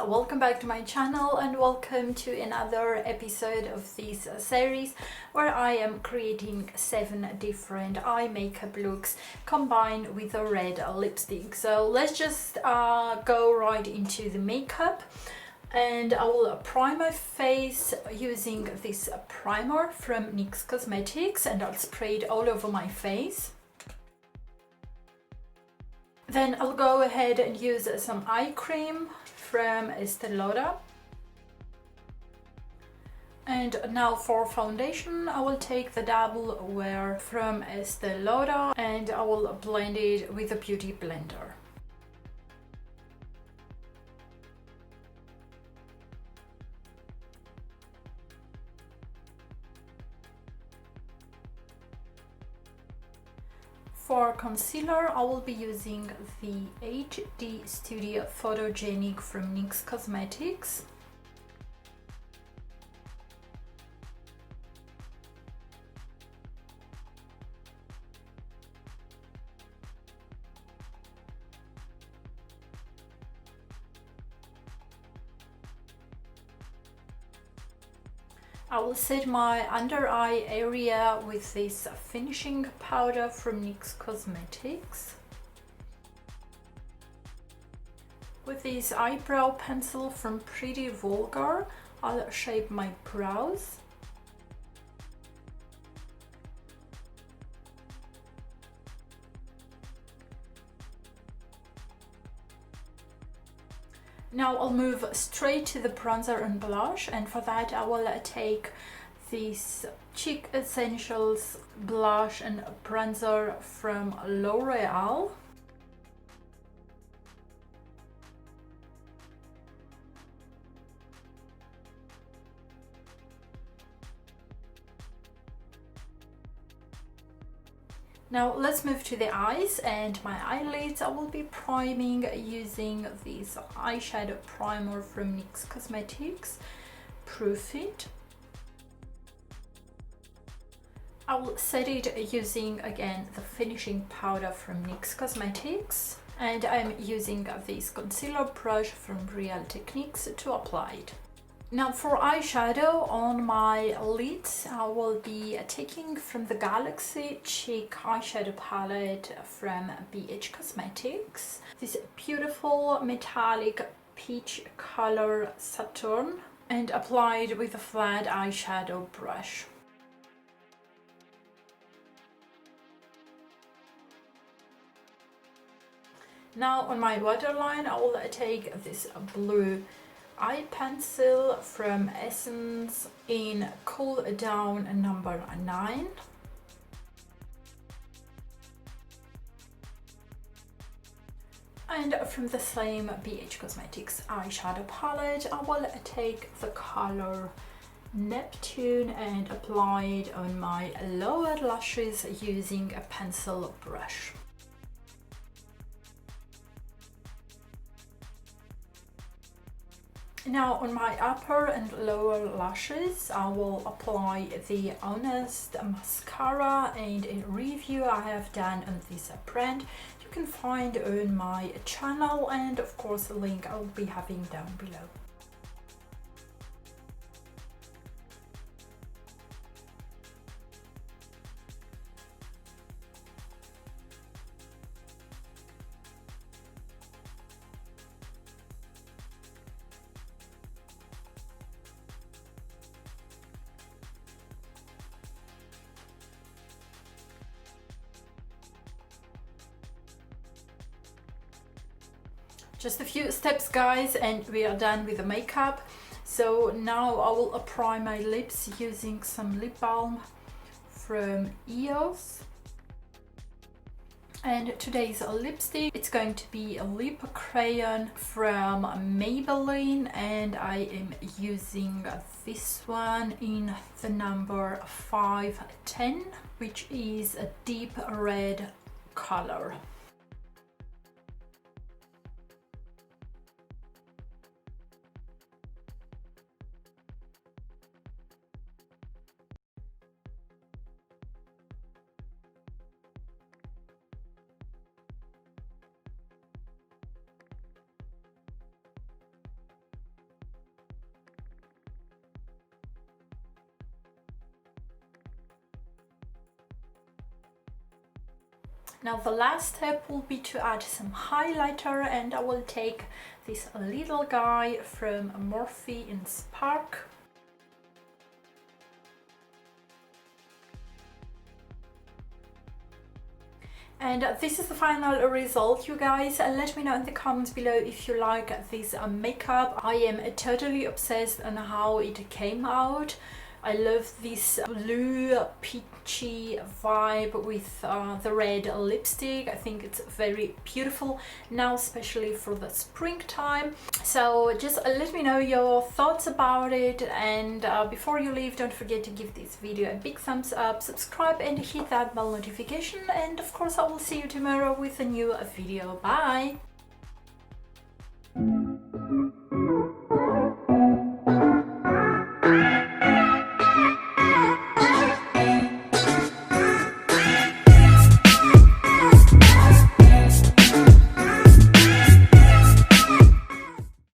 welcome back to my channel and welcome to another episode of this series where I am creating 7 different eye makeup looks combined with a red lipstick. So let's just go right into the makeup, and I will prime my face using this primer from NYX Cosmetics, and I'll spray it all over my face. Then I'll go ahead and use some eye cream from Estee Lauder. And now for foundation, I will take the Double Wear from Estee Lauder and I will blend it with a beauty blender. For concealer, I will be using the HD Studio Photogenic from NYX Cosmetics. I will set my under eye area with this finishing powder from NYX Cosmetics. With this eyebrow pencil from Pretty Vulgar, I'll shape my brows. Now I'll move straight to the bronzer and blush, and for that I will take this CHIC Essentials blush and bronzer from L'Oreal. Now let's move to the eyes and my eyelids. I will be priming using this eyeshadow primer from NYX Cosmetics, Proof It. I will set it using again the finishing powder from NYX Cosmetics, and I'm using this concealer brush from Real Techniques to apply it. Now for eyeshadow on my lids, I will be taking from the Galaxy CHIC eyeshadow palette from BH Cosmetics this beautiful metallic peach color Saturn, and applied with a flat eyeshadow brush. Now on my waterline, I will take this blue eye pencil from Essence in Cool Down number 9. And from the same BH Cosmetics eyeshadow palette, I will take the color Neptune and apply it on my lower lashes using a pencil brush. Now on my upper and lower lashes, I will apply the Honest mascara, and a review I have done on this brand you can find on my channel, and of course a link I will be having down below. Just a few steps, guys, and we are done with the makeup. So now I will apply my lips using some lip balm from EOS. And today's lipstick, it's going to be a lip crayon from Maybelline, and I am using this one in the number 510, which is a deep red color. Now the last step will be to add some highlighter, and I will take this little guy from Morphe in Spark. And this is the final result, you guys. Let me know in the comments below if you like this makeup. I am totally obsessed on how it came out. I love this blue peachy vibe with the red lipstick. I think it's very beautiful now, especially for the springtime. So just let me know your thoughts about it, and before you leave, don't forget to give this video a big thumbs up, subscribe and hit that bell notification, and of course I will see you tomorrow with a new video. Bye!